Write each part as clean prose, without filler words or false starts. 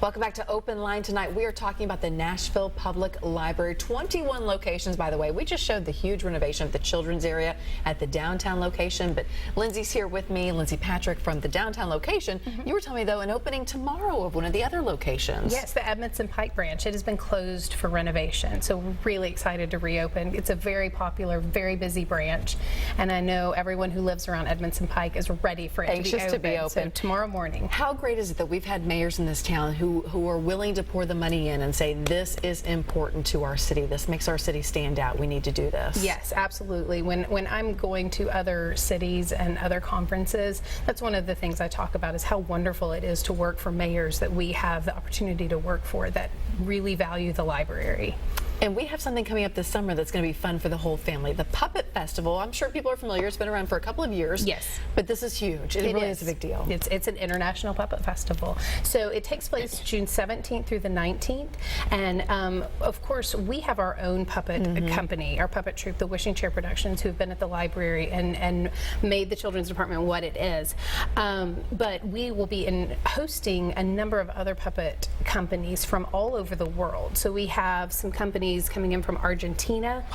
Welcome back to OpenLine. Tonight we are talking about the Nashville Public Library. 21 locations, by the way. We just showed the huge renovation of the children's area at the downtown location, but Lindsay's here with me, Lindsay Patrick from the downtown location. You were telling me, though, an opening tomorrow of one of the other locations. Yes, the Edmondson Pike branch. It has been closed for renovation, so we're really excited to reopen. It's a very popular, very busy branch, and I know everyone who lives around Edmondson Pike is ready for it to be open. So tomorrow morning. How great is it that we've had mayors in this town who are willing to pour the money in and say, this is important to our city. This makes our city stand out. We need to do this. Yes, absolutely. When I'm going to other cities and other conferences, that's one of the things I talk about is how wonderful it is to work for mayors that we have the opportunity to work for that really value the library. And we have something coming up this summer that's going to be fun for the whole family. The Puppet Festival. I'm sure people are familiar. It's been around for a couple of years. Yes. But this is huge. It really is a big deal. It's an international puppet festival. So it takes place June 17th through the 19th. And of course, we have our own puppet company, our puppet troupe, the Wishing Chair Productions, who have been at the library and made the children's department what it is. But we will be hosting a number of other puppet companies from all over the world. So we have some companies coming in from Argentina,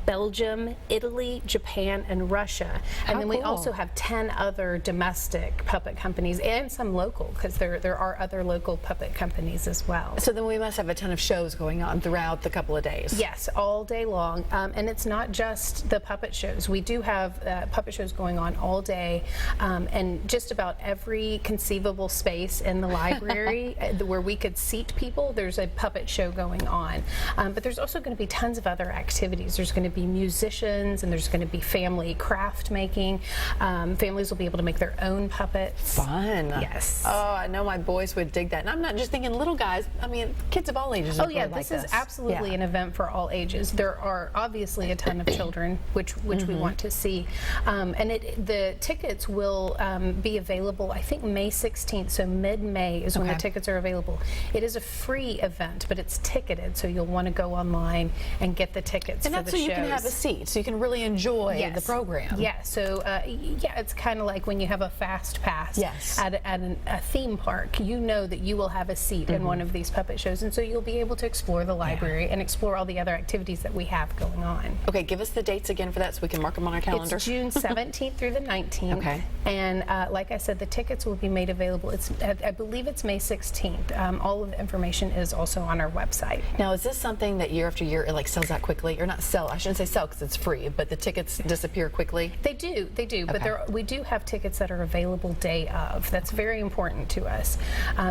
Belgium, Italy, Japan, and Russia. And then we also have 10 other domestic puppet companies and some local, because there are other local puppet companies as well. So then we must have a ton of shows going on throughout the couple of days. Yes, all day long. And it's not just the puppet shows. We do have puppet shows going on all day, and just about every conceivable space in the library where we could seat people, there's a puppet show going on. But there's also going to be tons of other activities. There's going to be musicians, and there's going to be family craft making. Families will be able to make their own puppets. Fun. Yes. Oh, I know my boys would dig that. And I'm not just thinking little guys. I mean, kids of all ages. Oh yeah, this is absolutely an event for all ages. There are obviously a ton of children, which we want to see. And the tickets will be available, I think, May 16th. So mid-May is when the tickets are available. It is a free event, but it's ticketed, so you'll want to go online and get the tickets and for the shows. And that's so you shows. can have a seat, so you can really enjoy the program. Yeah, so yeah, it's kind of like when you have a fast pass at a theme park. You know that you will have a seat in one of these puppet shows, and so you'll be able to explore the library and explore all the other activities that we have going on. Okay, give us the dates again for that so we can mark them on our calendar. It's June 17th through the 19th. Okay. And like I said, the tickets will be made available. I believe it's May 16th. All of the information is also on our website. Now, is this something that year after year it like sells out quickly, or not sell? I shouldn't say sell because it's free, but the tickets disappear quickly. They do. But we do have tickets that are available day of. That's very important to us.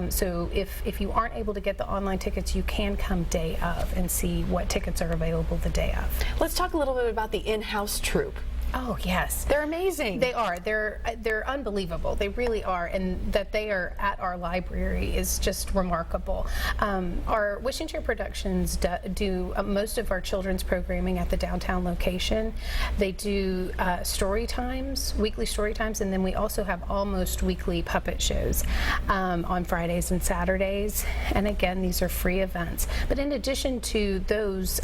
So if you aren't able to get the online tickets, you can come day of and see what tickets are available the day of. Let's talk a little bit about the in-house troupe. Oh yes, they're amazing. They are. They're unbelievable. They really are, and that they are at our library is just remarkable. Our Wishing Chair Productions do most of our children's programming at the downtown location. They do story times, weekly story times, and then we also have almost weekly puppet shows on Fridays and Saturdays. And again, these are free events. But in addition to those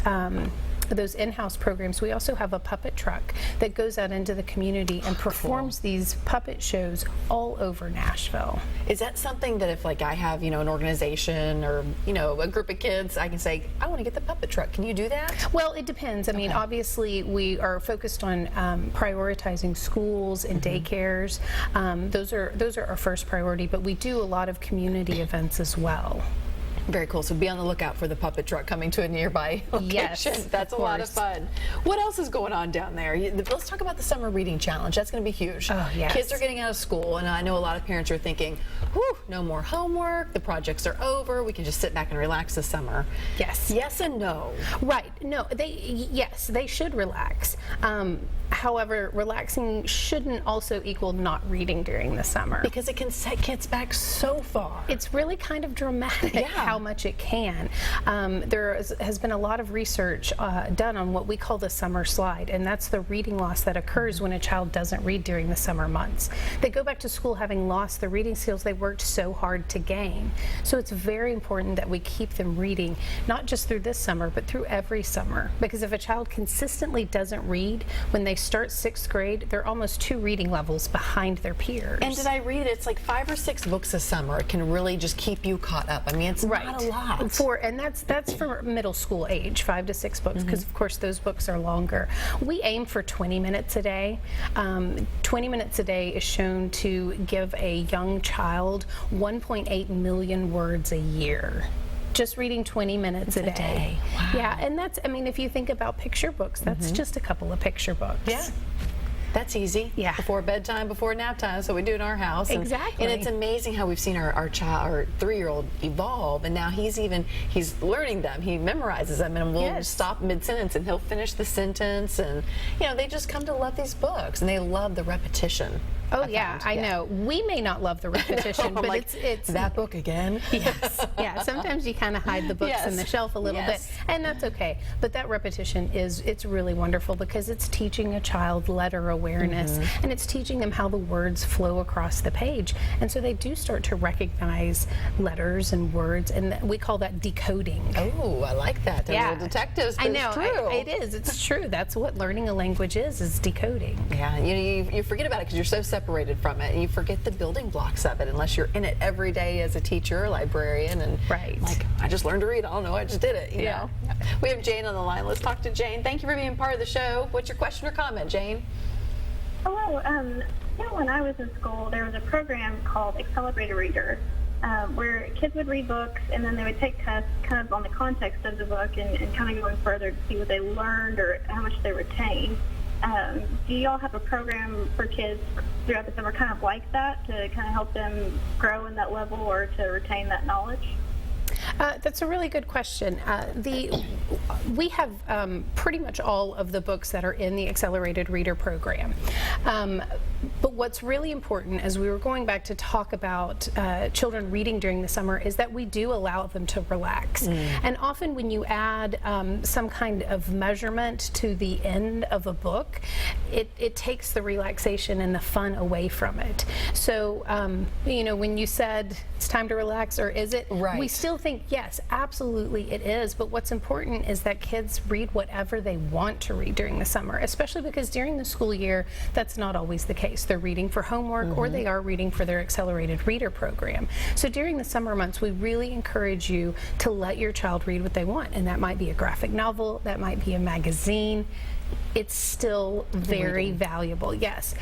in-house programs, we also have a puppet truck that goes out into the community and performs these puppet shows all over Nashville. Is that something that if like I have, an organization or, a group of kids, I can say, I want to get the puppet truck. Can you do that? Well, it depends. I mean, obviously we are focused on prioritizing schools and daycares. Those are our first priority, but we do a lot of community events as well. Very cool. So be on the lookout for the puppet truck coming to a nearby location. Yes, that's a lot of fun. What else is going on down there? Let's talk about the summer reading challenge. That's going to be huge. Oh, yes. Kids are getting out of school, and I know a lot of parents are thinking, whew, no more homework, the projects are over, we can just sit back and relax this summer. Yes. Yes and no. Right. No, they should relax. However, relaxing shouldn't also equal not reading during the summer. Because it can set kids back so far. It's really kind of dramatic how how much it can. There has been a lot of research done on what we call the summer slide, and that's the reading loss that occurs when a child doesn't read during the summer months. They go back to school having lost the reading skills they worked so hard to gain. So it's very important that we keep them reading, not just through this summer, but through every summer. Because if a child consistently doesn't read, when they start 6th grade, they're almost 2 reading levels behind their peers. And did I read it's like 5 or 6 books a summer can really just keep you caught up. I mean, it's not a lot. And that's for middle school age, 5 to 6 books, because of course those books are longer. We aim for 20 minutes a day. 20 minutes a day is shown to give a young child 1.8 million words a year. Just reading 20 minutes a day. Wow. Yeah, and that's, I mean, if you think about picture books, that's just a couple of picture books. Yeah. That's easy. Yeah. Before bedtime, before nap time, so we do in our house. Exactly. And it's amazing how we've seen our child, our 3-year-old evolve, and now he's learning them. He memorizes them, and we'll stop mid-sentence, and he'll finish the sentence, and they just come to love these books, and they love the repetition. Oh yeah, I know. We may not love the repetition, but like, it's that book again. Yes, yeah. Sometimes you kind of hide the books in the shelf a little bit, and that's okay. But that repetition it's really wonderful because it's teaching a child letter awareness, and it's teaching them how the words flow across the page, and so they do start to recognize letters and words, and we call that decoding. Oh, I like that. They're little detectives. But I know. It's true. It is. It's true. That's what learning a language is decoding. Yeah, you forget about it because you're so separated from it, and you forget the building blocks of it unless you're in it every day as a teacher or librarian, and like, I just learned to read, I don't know, I just did it, you know. We have Jane on the line. Let's talk to Jane. Thank you for being part of the show. What's your question or comment, Jane? Hello. When I was in school, there was a program called Accelerated Reader, where kids would read books and then they would take tests kind of on the context of the book and kind of going further to see what they learned or how much they retained. Do y'all have a program for kids throughout the summer kind of like that to kind of help them grow in that level or to retain that knowledge? That's a really good question. We have pretty much all of the books that are in the Accelerated Reader program. But what's really important, as we were going back to talk about children reading during the summer, is that we do allow them to relax. And often when you add some kind of measurement to the end of a book, it takes the relaxation and the fun away from it. So, when you said it's time to relax, or is it? Right. We still think, yes, absolutely it is, but what's important is that kids read whatever they want to read during the summer, especially because during the school year, that's not always the case. They're reading for homework or they are reading for their Accelerated Reader program. So during the summer months, we really encourage you to let your child read what they want, and that might be a graphic novel, that might be a magazine. It's still very valuable, yes.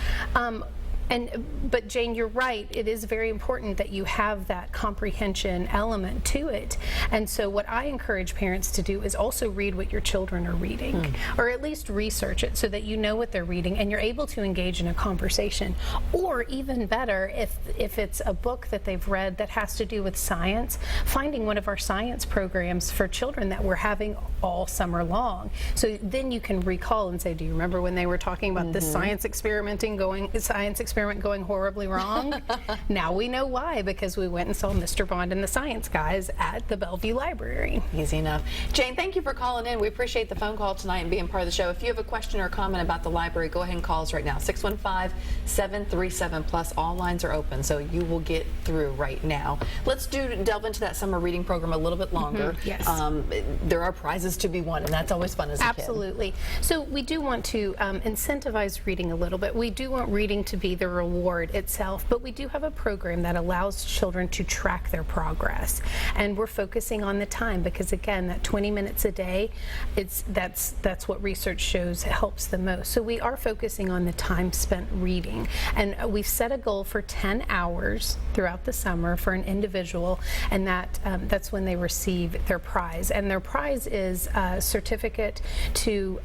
But Jane, you're right. It is very important that you have that comprehension element to it. And so what I encourage parents to do is also read what your children are reading, or at least research it so that you know what they're reading and you're able to engage in a conversation. Or even better, if it's a book that they've read that has to do with science, finding one of our science programs for children that we're having all summer long. So then you can recall and say, do you remember when they were talking about this science experiment going horribly wrong? Now we know why, because we went and saw Mr. Bond and the Science Guys at the Bellevue Library. Easy enough. Jane, thank you for calling in. We appreciate the phone call tonight and being part of the show. If you have a question or comment about the library, go ahead and call us right now. 615-737+. All lines are open, so you will get through right now. Let's delve into that summer reading program a little bit longer. Yes. There are prizes to be won, and that's always fun as a kid. Absolutely. So we do want to incentivize reading a little bit. We do want reading to be the reward itself, but we do have a program that allows children to track their progress, and we're focusing on the time because, again, that 20 minutes a day, that's what research shows helps the most. So we are focusing on the time spent reading, and we've set a goal for 10 hours throughout the summer for an individual, and that's when they receive their prize. And their prize is a certificate to,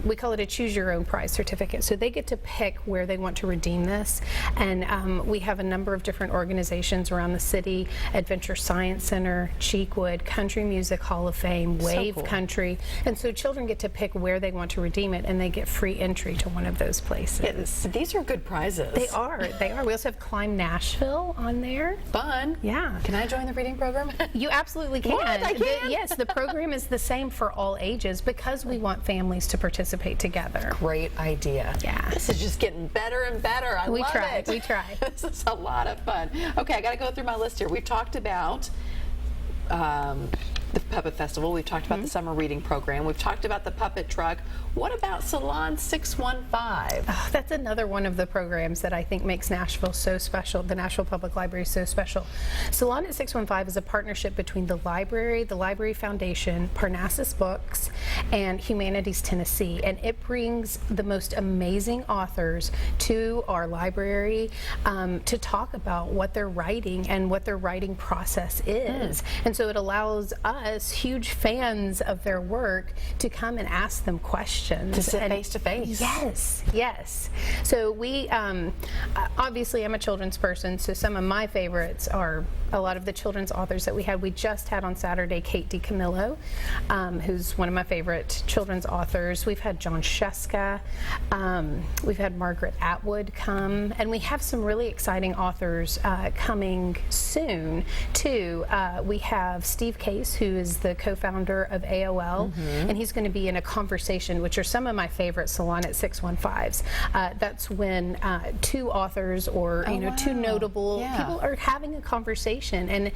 we call it a choose your own prize certificate. So they get to pick where they want to redeem this. us. And we have a number of different organizations around the city: Adventure Science Center, Cheekwood, Country Music Hall of Fame, Wave cool. Country. And so children get to pick where they want to redeem it, and they get free entry to one of those places. Yeah, these are good prizes. They are. They are. We also have Climb Nashville on there. Fun. Yeah. Can I join the reading program? You absolutely can. What? I can? Yes, the program is the same for all ages because we want families to participate together. Great idea. Yeah. This is just getting better and better. I We love try. it. We try. This is a lot of fun. Okay, I got to go through my list here. We've talked about the Puppet Festival. We've talked about the summer reading program. We've talked about the puppet truck. What about Salon 615? Oh, that's another one of the programs that I think makes Nashville so special, the Nashville Public Library so special. Salon at 615 is a partnership between the Library Foundation, Parnassus Books, and Humanities Tennessee, and it brings the most amazing authors to our library to talk about what they're writing and what their writing process is. And so it allows us, huge fans of their work, to come and ask them questions. To sit face to face. Yes, yes. So we, obviously I'm a children's person, so some of my favorites are a lot of the children's authors that we had. We just had on Saturday Kate DiCamillo, who's one of my favorite children's authors. We've had John Sheska, we've had Margaret Atwood come, and we have some really exciting authors coming soon too. We have Steve Case, who is the co-founder of AOL, and he's going to be in a conversation, which are some of my favorite Salon at 615s. That's when two authors or two notable people are having a conversation, and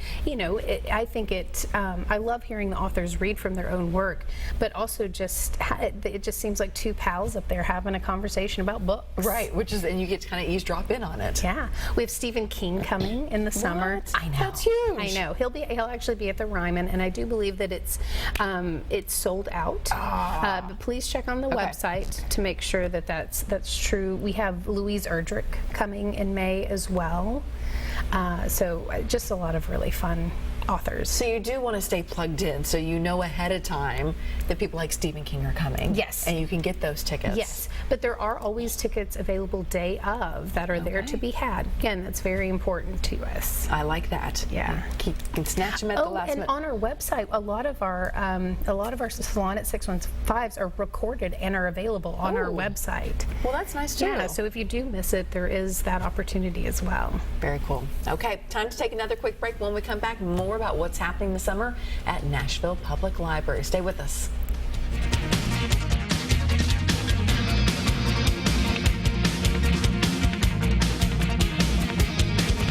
I think I love hearing the authors read from their own work, but also just it just seems like two pals up there having a conversation about books. Right, and you get to kind of eavesdrop in on it. Yeah, we have Stephen King coming in the summer. What? I know, That's huge. I know. He'll actually be at the Ryman, and I do believe that it's sold out. But please check on the website to make sure that that's true. We have Louise Erdrich coming in May as well. So just a lot of really fun authors. So you do want to stay plugged in, so you know ahead of time that people like Stephen King are coming. Yes. And you can get those tickets. Yes, but there are always tickets available day of that are there to be had. Again, that's very important to us. I like that. Yeah. You can snatch them at the last and minute. on our website, a lot of our Salon at 615s are recorded and are available on our website. Well, that's nice too. Yeah, so if you do miss it, there is that opportunity as well. Very cool. Okay, time to take another quick break. When we come back, more about what's happening this summer at Nashville Public Library. Stay with us.